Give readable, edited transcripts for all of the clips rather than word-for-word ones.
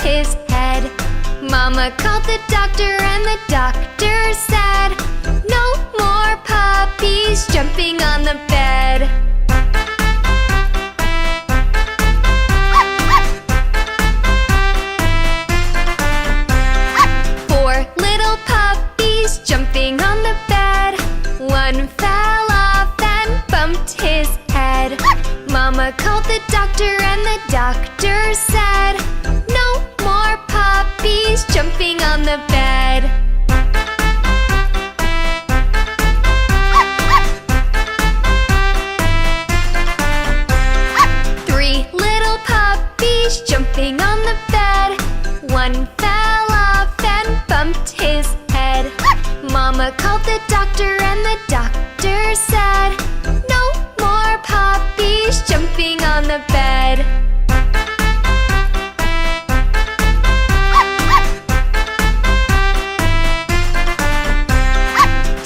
his head. Mama called the doctor and the doctor said, "No more puppies jumping on the bed." Four little puppies jumping on the bed. One fell off and bumped his head. Mama called the doctor and the doctor said, "No more puppies jumping on the bed." Three little puppies jumping on the bed. One fell off and bumped his head. Mama called the doctor and the doctor said, "No more puppies jumping on the bed."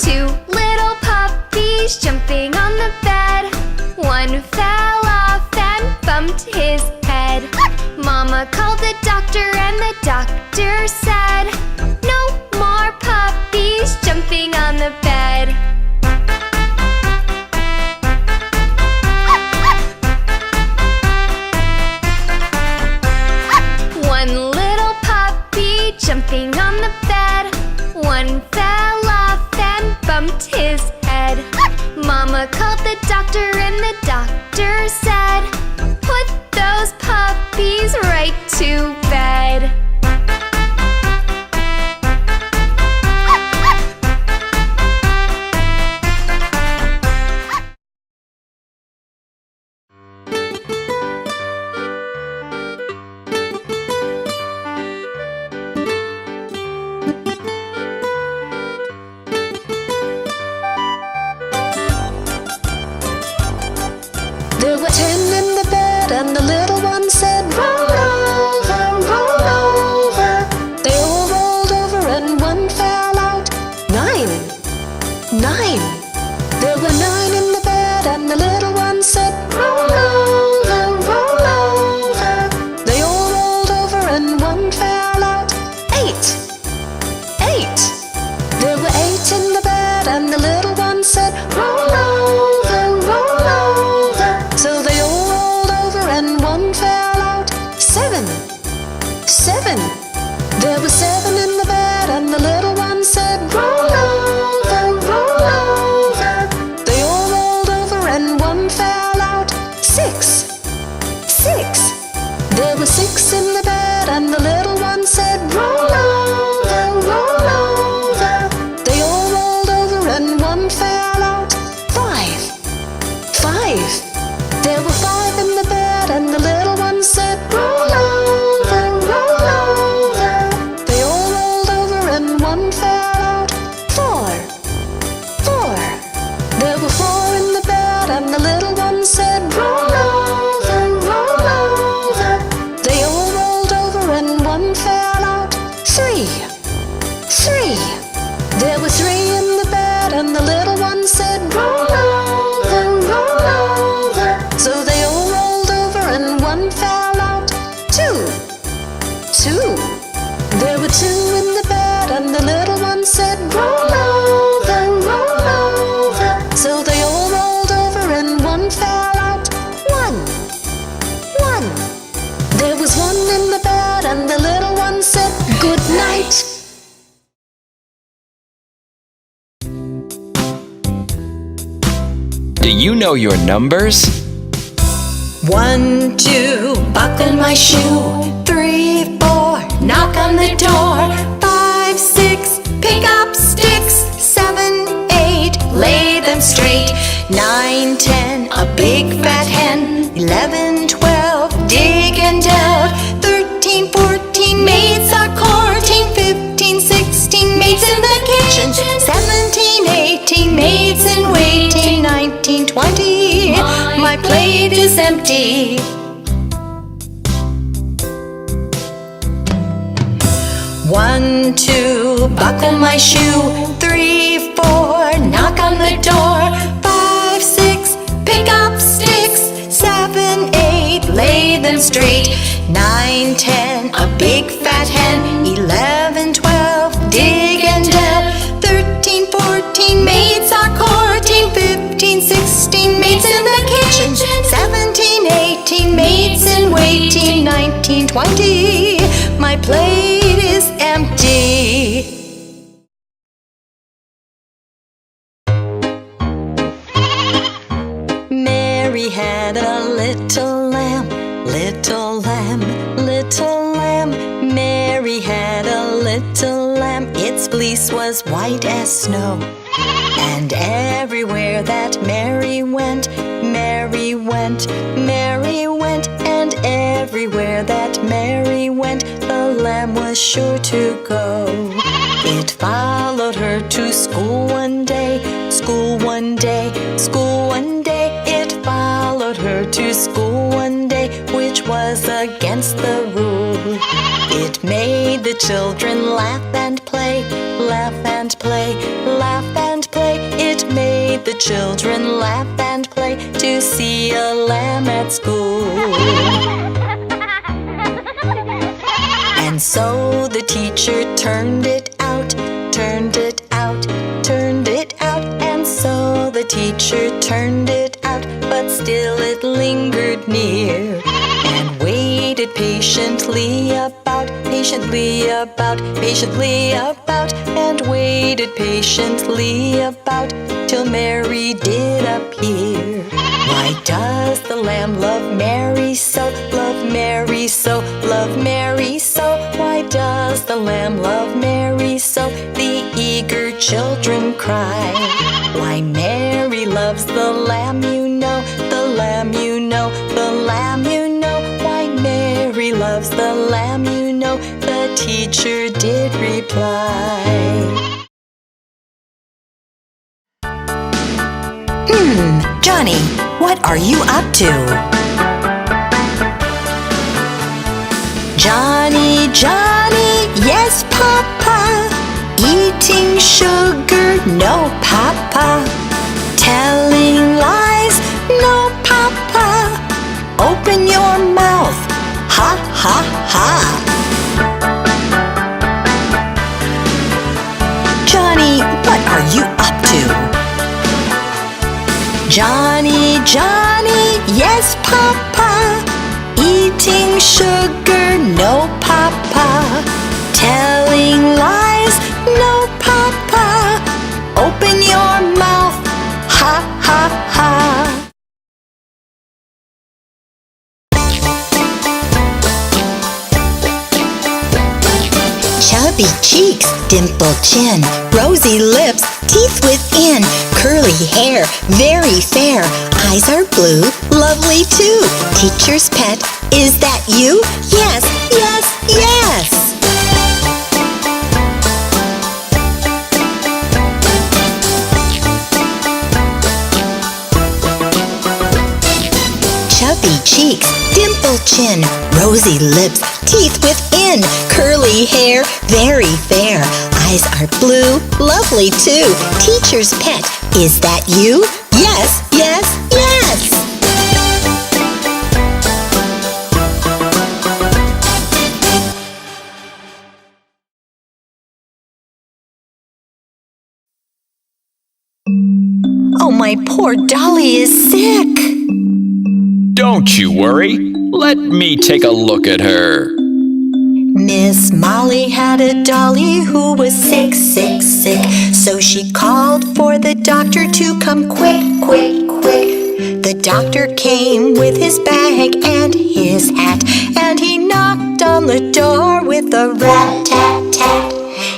Two little puppies jumping on the bed. One fell off and bumped his head. Mama called the doctor and the doctor said, "No more puppies jumping on the bed." One little puppy jumping on the bed. One fell off and bumped his head. Mama called the doctor and the doctor said, "Put those puppies right to bed." There were 10 in the bed and the little one said, "Roll over, roll over." They all rolled over and one fell out. 9, 9. There were 9 in the bed and the little one said, "Roll over, roll over." They all rolled over and one fell out. 8, 8. There were 8 in the bed and the little one said, "Roll over, roll over." So they all rolled over and one fell out. 7, 7. There were 7 in the bed and the little one said, "Roll over, roll over." They all rolled over and one fell out. 6, 6. There were 6 in the bed and the little one said, "Roll over, roll over." They all rolled over and one fell out. 5, 5. There were 5 in the bed and the little one said, "Roll over, roll over." They all rolled over and one fell out. 4, 4. There were 4 in the bed and the little one said, "Roll over, roll over." They all rolled over and one fell out. 3, 3. There were 3 in the bed and the little one said, "Roll over, roll over." So they all rolled over and one fell out. 2, 2. There were 2 in the bed and the little one said, "Roll over, roll over." So they all rolled over and one fell out. 1, 1. There was 1 in the bed and the little one said, "Good night." Do you know your numbers? 1, 2, buckle my shoe. 3, 4, knock on the door. 5, 6, pick up sticks. 7, 8, lay them straight. 9, 10, a big fat hen. 11, 12, dig and delve. 13, 14, maids are courting. 15, 16, maids in the kitchen. 17, 18, maids in waiting. 19, 20, my plate is empty. 1, 2, buckle my shoe. 3, 4, knock on the door. 5, 6, pick up sticks. 7, 8, lay them straight. 9, 10, a big big fat hen. 11, 12, dig and delve. 13, 14, maids are courting. 15, 16, maids in the kitchen. 17, 18, maids in waiting. 19, 20, my plate is empty. Mary had a little lamb, little lamb, little lamb. Mary had a little lamb, its fleece was white as snow. And everywhere that Mary went, Mary went, Mary went. And everywhere that Mary went, the lamb was sure to go. It followed her to school one day, school one day, school one day. It followed her to school one day, which was against the rule. It made the children laugh and play, laugh and play, laugh and play. It made the children laugh and play to see a lamb at school. And so the teacher turned it out, turned it out, turned it out. And so the teacher turned it out, but still it lingered near. And waited patiently about, patiently about, patiently about. And waited patiently about till Mary did appear. Why does the lamb love Mary so, love Mary so, love Mary so? Why does the lamb love Mary so? The eager children cry. Why Mary loves the lamb, you know, the lamb, you know, the lamb, you know. Why Mary loves the lamb, you know, the teacher did reply. Johnny, what are you up to? Johnny, Johnny, yes, Papa. Eating sugar, no, Papa. Telling lies, no, Papa. Open your mouth, ha, ha, ha. Johnny, what are you up to? Johnny, Johnny, yes, Papa. Eating sugar, no, Papa. Telling lies, no, Papa. Open your mouth, ha, ha, ha. Chubby cheeks, dimpled chin, rosy lips, teeth within, curly hair, very fair, eyes are blue, lovely too. Teacher's pet, is that you? Yes, yes, yes! Chubby cheeks, dimpled chin, rosy lips, teeth within, curly hair, very fair, eyes are blue, lovely too. Teacher's pet, is that you? Yes, yes, yes! Oh, my poor Dolly is sick. Don't you worry. Let me take a look at her. Miss Molly had a dolly who was sick, sick, sick. So she called for the doctor to come quick, quick, quick. The doctor came with his bag and his hat, and he knocked on the door with a rat-tat-tat.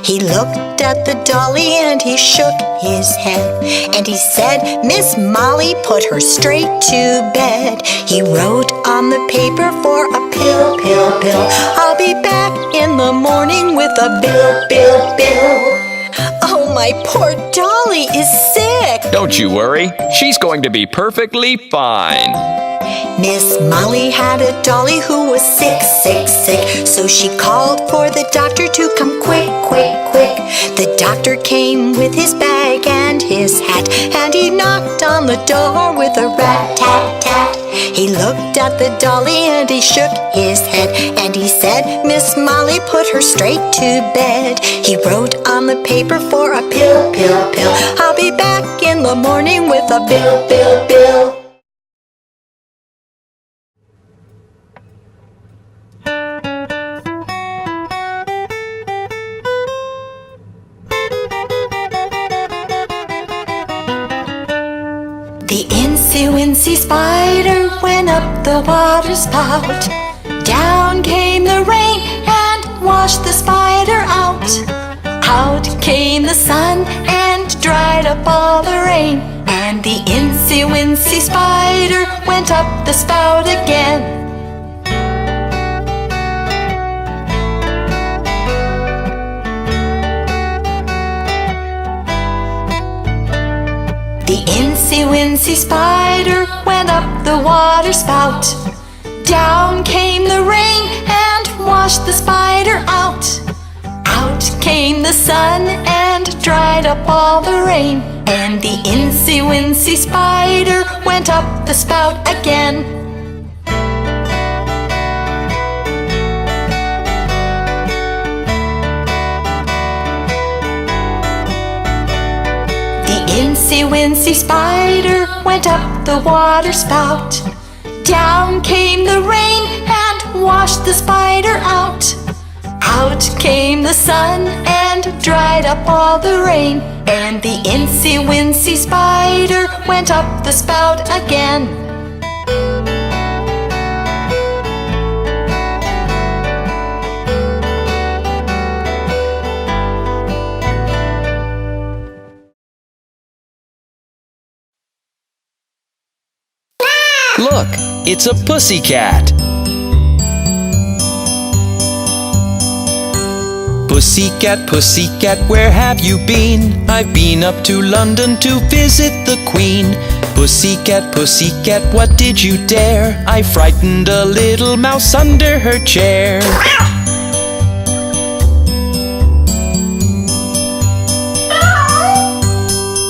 He looked at the dolly and he shook his head, and he said, Miss Molly, put her straight to bed. He wrote on the paper for a pill, pill, pill. I'll be back in the morning with a bill, bill, bill. Oh, my poor dolly is sick. Don't you worry. She's going to be perfectly fine. Miss Molly had a dolly who was sick, sick, sick. So she called for the doctor to come quick, quick, quick. The doctor came with his bag bag and his hat, and he knocked on the door with a rat-tat-tat. He looked at the dolly and he shook his head, and he said, Miss Molly, put her straight to bed. He wrote on the paper for a pill, pill, pill. I'll be back in the morning with a bill, bill, bill. The incy-wincy spider went up the water spout. Down came the rain and washed the spider out. Out came the sun and dried up all the rain, and the incy-wincy spider went up the spout again. The incy-wincy spider went up the water spout. Down came the rain and washed the spider out. Out came the sun and dried up all the rain, and the incy-wincy spider went up the spout again. Incy-wincy spider went up the water spout. Down came the rain and washed the spider out. Out came the sun and dried up all the rain, and the incy-wincy spider went up the spout again. Look, it's a pussycat. Pussycat, pussycat, where have you been? I've been up to London to visit the Queen. Pussycat, pussycat, what did you dare? I frightened a little mouse under her chair.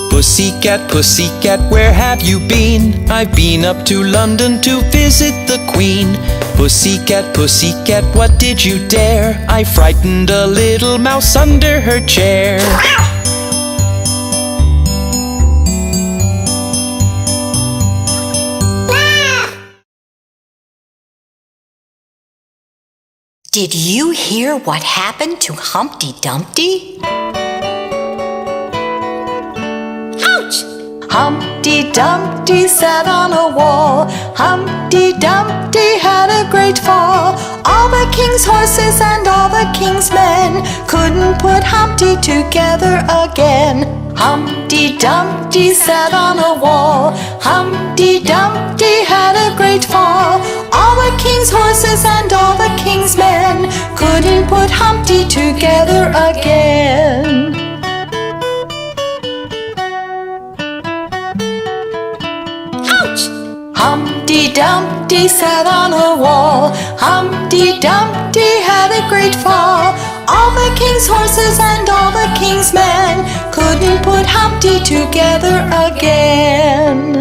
Pussycat, pussycat, where have you been? I've been up to London to visit the Queen. Pussycat, pussycat, what did you dare? I frightened a little mouse under her chair. Did you hear what happened to Humpty Dumpty? Humpty Dumpty sat on a wall. Humpty Dumpty had a great fall. All the king's horses and all the king's men couldn't put Humpty together again. Humpty Dumpty sat on a wall. Humpty Dumpty had a great fall. All the king's horses and all the king's men couldn't put Humpty together again. Humpty Dumpty sat on a wall. Humpty Dumpty had a great fall. All the king's horses and all the king's men couldn't put Humpty together again.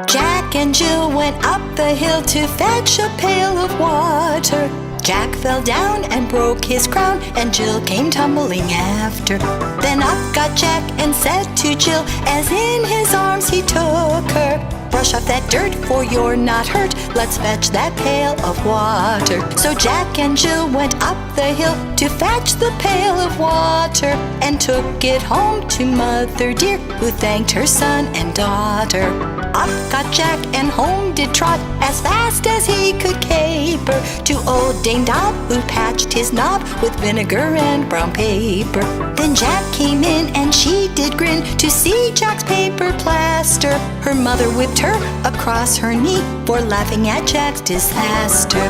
Jack and Jill went up the hill to fetch a pail of water. Jack fell down and broke his crown, and Jill came tumbling after. Then up got Jack and said to Jill, as in his arms he took her, brush off that dirt, for you're not hurt. Let's fetch that pail of water. So Jack and Jill went up the hill to fetch the pail of water, and took it home to Mother dear, who thanked her son and daughter. Up got Jack and home did trot, as fast as he could caper, to old Dame Dob, who patched his knob with vinegar and brown paper. Then Jack came in and she did grin to see Jack's paper plaster. Her mother whipped her across her knee for laughing at Jack's disaster.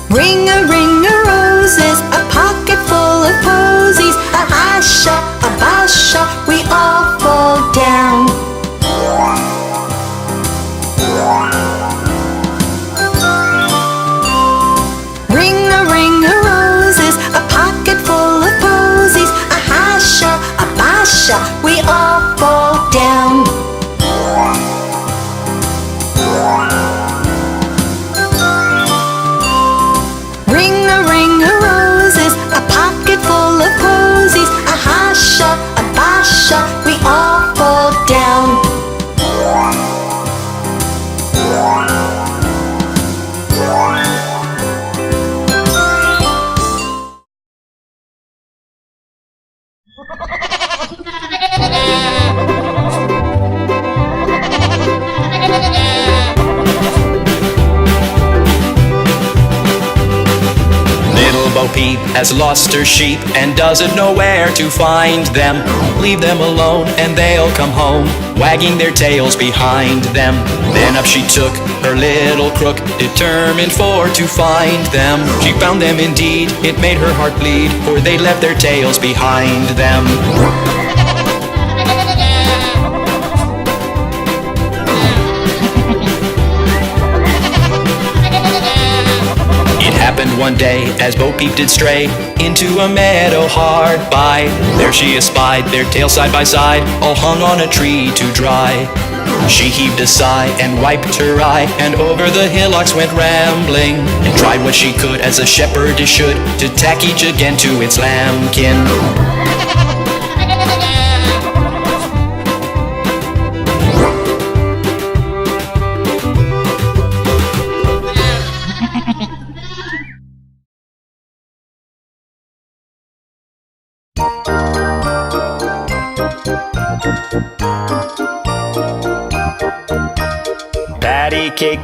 Ring-a-ring-a-roses, a pocket full of posies, a high hasha, a basha, we all fall down. Ring a roses, a pocket full of posies, a hasha, a basha, we all fall down. Ring a roses, a pocket full of posies, a hasha, a basha, we all fall down. Little Bo Peep has lost her sheep and doesn't know where to find them. Leave them alone and they'll come home, wagging their tails behind them. Then up she took her little crook, determined for to find them. She found them indeed, it made her heart bleed, for they left their tails behind them. Happened one day as Bo Peep did stray into a meadow hard by. There she espied their tails side by side, all hung on a tree to dry. She heaved a sigh and wiped her eye, and over the hillocks went rambling, and tried what she could as a shepherdess should, to tack each again to its lambkin.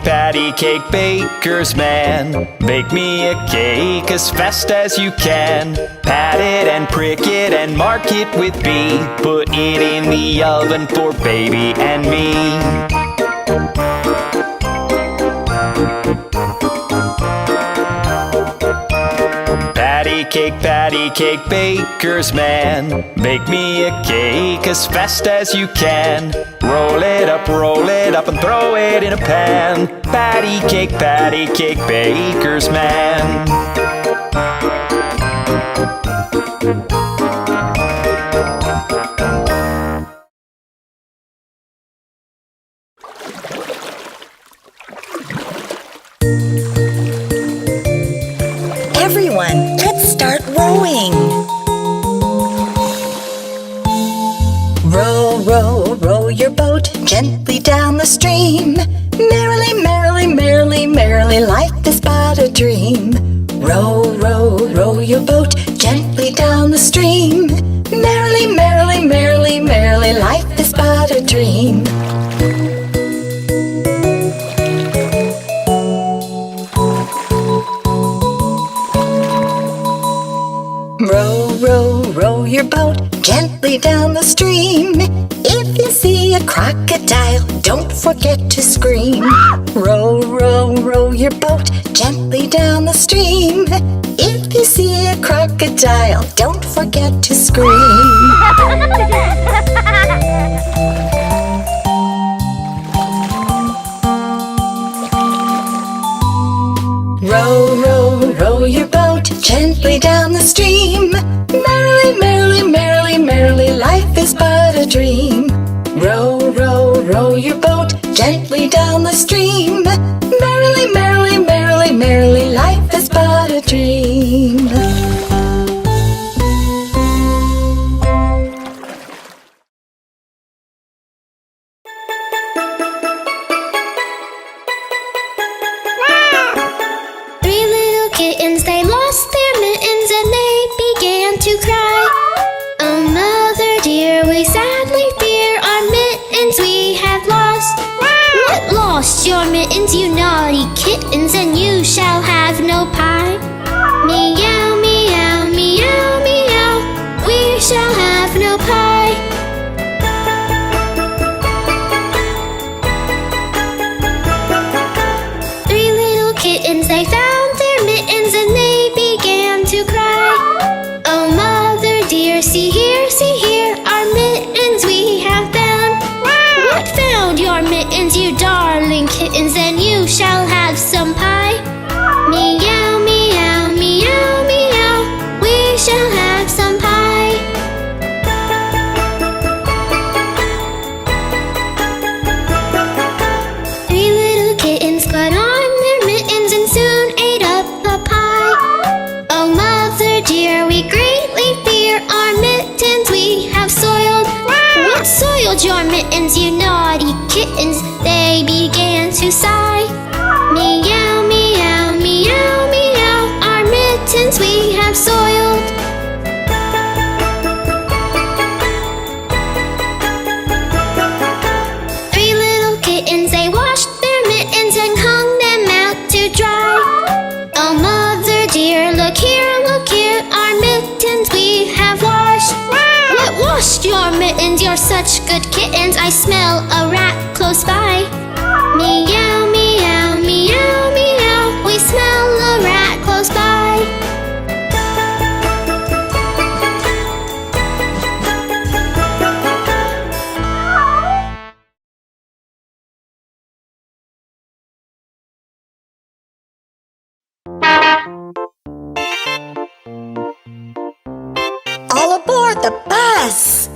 Patty cake, baker's man, bake me a cake as fast as you can. Pat it and prick it and mark it with B. Put it in the oven for baby and me. Patty cake, baker's man, bake me a cake as fast as you can. Roll it up and throw it in a pan. Patty cake, baker's man. Everyone, let's start rowing. Row your boat gently down the stream. Merrily, life is but a dream. Row your boat gently down the stream. Merrily, life is but a dream. Row your boat gently down the stream. If you see a crocodile, don't forget to scream. Row your boat gently down the stream. If you see a crocodile, don't forget to scream. Row your boat gently down the stream. Merrily, life is but a dream. Row your boat gently down the stream. Merrily, life is but a dream. Three little kittens, they lost their mittens and they began to cry. Oh, mother dear, we sadly fear our mittens we have lost. What lost your mittens, you naughty kittens, and you shall have no pie. Meow, meow, meow, meow, we shall have no pie. Three little kittens, they found their mittens and they began to cry. Oh, mother dear, see here lost your mittens, you naughty kittens. They began to sigh. Meow, meow, meow, meow. Our mittens we have soiled. Three little kittens, they washed their mittens and hung them out to dry. Oh, mother dear, look here, our mittens we have washed. What washed your mittens? You're such good kittens. I smell a rat close by. Meow, meow, meow, meow. We smell a rat close by. All aboard the bus!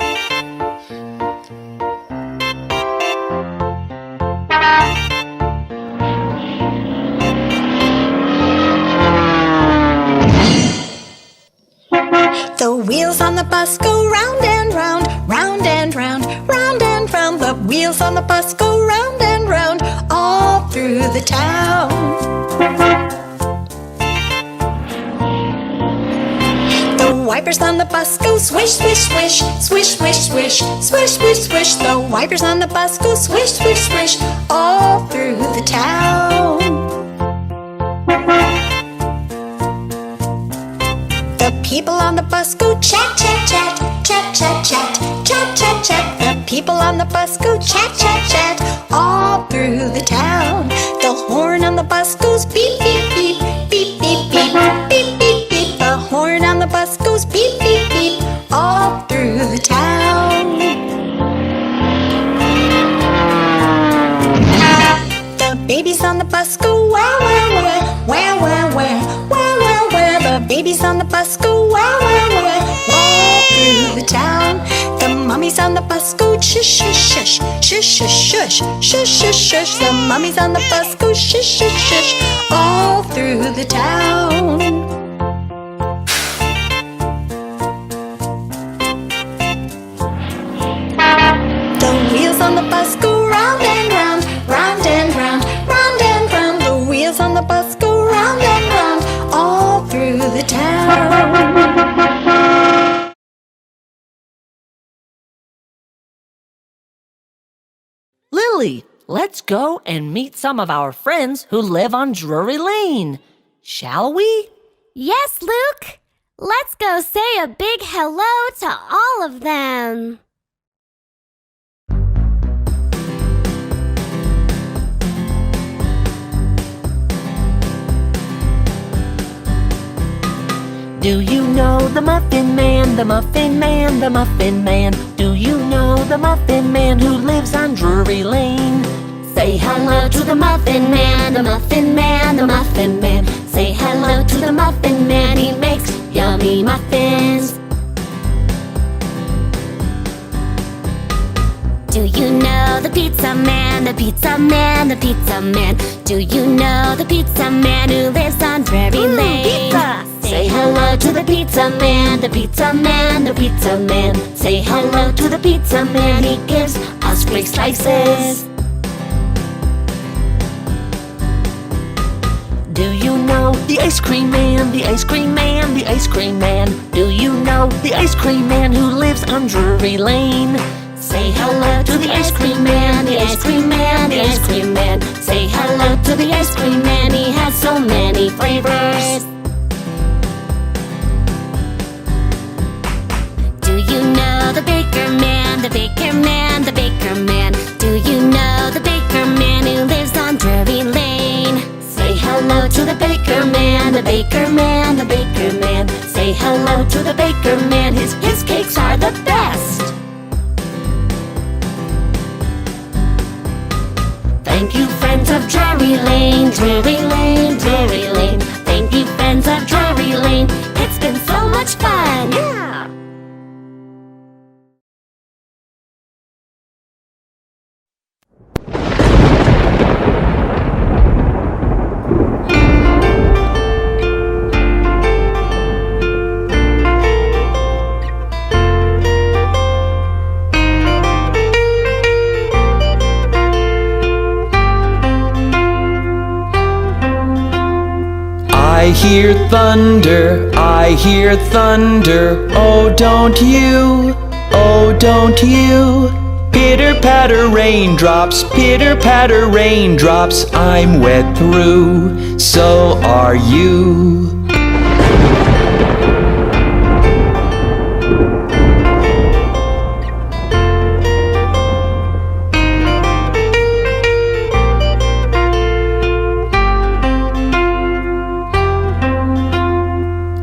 The wheels on the bus go round and round, round and round, round and round. The wheels on the bus go round and round, all through the town. The wipers on the bus go swish, swish, swish, swish, swish, swish, swish, swish, swish. The wipers on the bus go swish, swish, swish, all through the town. The people on the bus go chat, chat, chat, chat, chat, chat, chat, chat, chat. The people on the bus go chat, chat, chat, all through the town. The horn on the bus goes beep, beep, beep, beep, beep, beep, beep, beep, beep. The horn on the bus goes beep, beep, beep, all through the town. The babies on the bus go wah, wah, wah, wah, wah, wah, wah, wah, wah. The babies on the bus go wah, wah, wah, all through the town. The mummies on the bus go shush, shush, shush, shush, shush, shush, shush, shush, shush. The mummies on the bus go shush, shush, shush, all through the town. The wheels on the bus go round and round, round and round, round and round. The wheels on the bus go round and round, all through the town. Lily, let's go and meet some of our friends who live on Drury Lane. Shall we? Yes, Luke. Let's go say a big hello to all of them. Do you know the Muffin Man, the Muffin Man, the Muffin Man? Do you know the Muffin Man who lives on Drury Lane? Say hello to the Muffin Man, the Muffin Man, the Muffin Man. Say hello to the Muffin Man, he makes yummy muffins. Do you know the Pizza Man, the Pizza Man, the Pizza Man? Do you know the Pizza Man who lives on Drury Lane? Pizza! Say hello to the Pizza Man, the Pizza Man, the Pizza Man. Say hello to the Pizza Man, he gives us great slices. Do you know the Ice Cream Man, the Ice Cream Man, the Ice Cream Man? Do you know the Ice Cream Man who lives on Drury Lane? Say hello to the Ice Cream Man, the Ice Cream Man, the Ice Cream Man. Say hello to the Ice Cream Man, he has so many flavors. Do you know the Baker Man, the Baker Man, the Baker Man? Do you know the Baker Man who lives on Drury Lane? Say hello to the Baker Man, the Baker Man, the Baker Man. Say hello to the Baker Man, his cakes are the best. Thank you, friends of Drury Lane, Drury Lane, Drury Lane. Thank you, friends of Drury Lane. It's been so much fun. Yeah. hear thunder, I hear thunder. Oh, don't you, oh, don't you. Pitter patter raindrops, pitter patter raindrops. I'm wet through, so are you.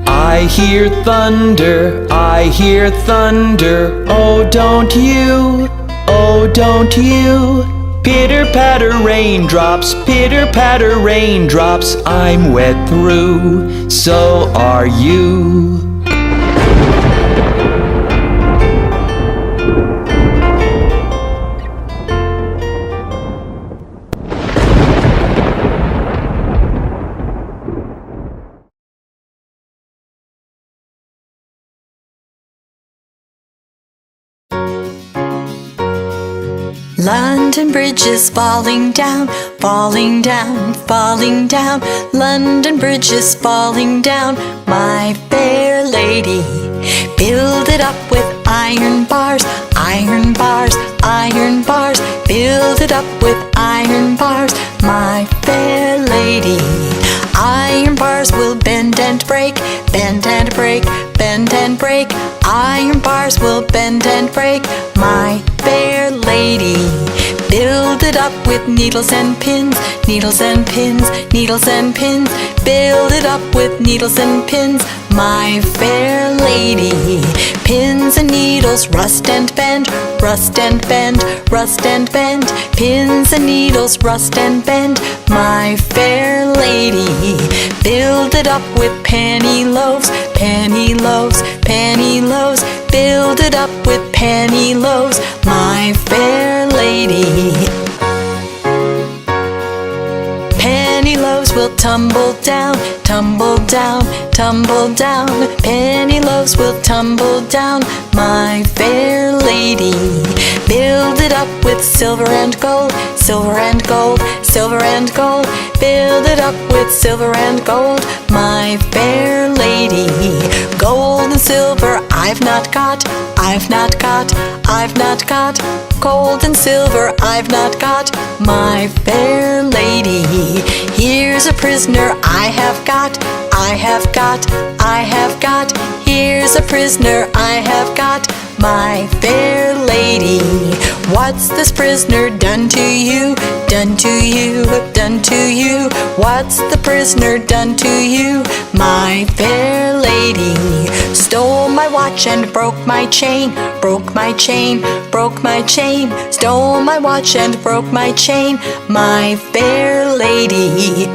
I hear thunder, I hear thunder. Oh, don't you, oh, don't you. Pitter patter raindrops, pitter patter raindrops. I'm wet through, so are you. London Bridge is falling down, falling down, falling down. London Bridge is falling down, my fair lady. Build it up with iron bars, iron bars, iron bars. Build it up with iron bars, my fair lady. Iron bars will bend and break, bend and break, bend and break. Iron bars will bend and break, my fair lady. Build it up with needles and pins, needles and pins, needles and pins. Build it up with needles and pins, my fair lady. Pins and needles rust and bend, rust and bend, rust and bend. Pins and needles rust and bend, my fair lady. Build it up with penny loaves, penny loaves, penny loaves. Build it up with penny loaves, my fair lady. Penny loaves will tumble down, tumble down, tumble down. Penny loaves will tumble down, my fair lady. Build it up with silver and gold, silver and gold, silver and gold. Build it up with silver and gold, my fair lady. Gold and silver I've not got, I've not got, I've not got. Gold and silver I've not got, my fair lady. Here's a prisoner I have got, I have got, I have got. Here's a prisoner I have got, my fair lady. What's this prisoner done to you? Done to you, done to you. What's the prisoner done to you? My fair lady. Stole my watch and broke my chain, broke my chain, broke my chain. Stole my watch and broke my chain, my fair lady.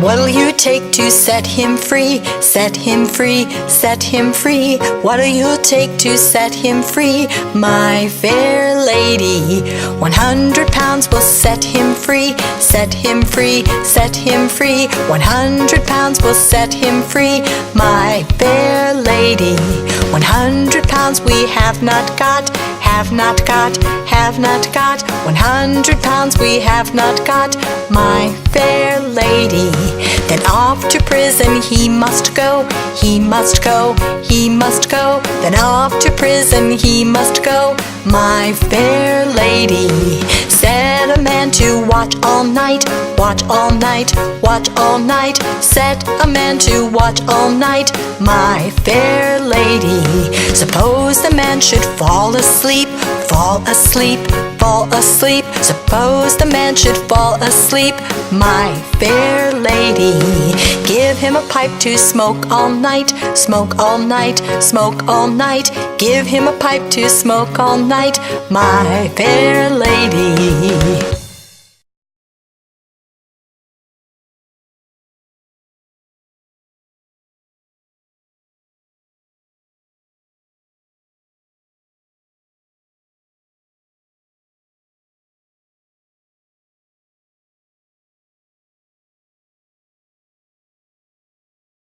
What'll you take to set him free? Set him free, set him free. What'll you take to set him free, my fair lady? 100 pounds will set him free, set him free, set him free. 100 pounds will set him free, my fair lady. 100 pounds we have not got, have not got, have not got. 100 pounds we have not got, my fair lady. Then off to prison he must go, he must go, he must go. Then off to prison he must go, my fair lady. Set a man to watch all night, watch all night, watch all night. Set a man to watch all night, my fair lady. Suppose the man should fall asleep, fall asleep, fall asleep. Suppose the man should fall asleep, my fair lady. Give him a pipe to smoke all night, smoke all night, smoke all night. Give him a pipe to smoke all night, my fair lady.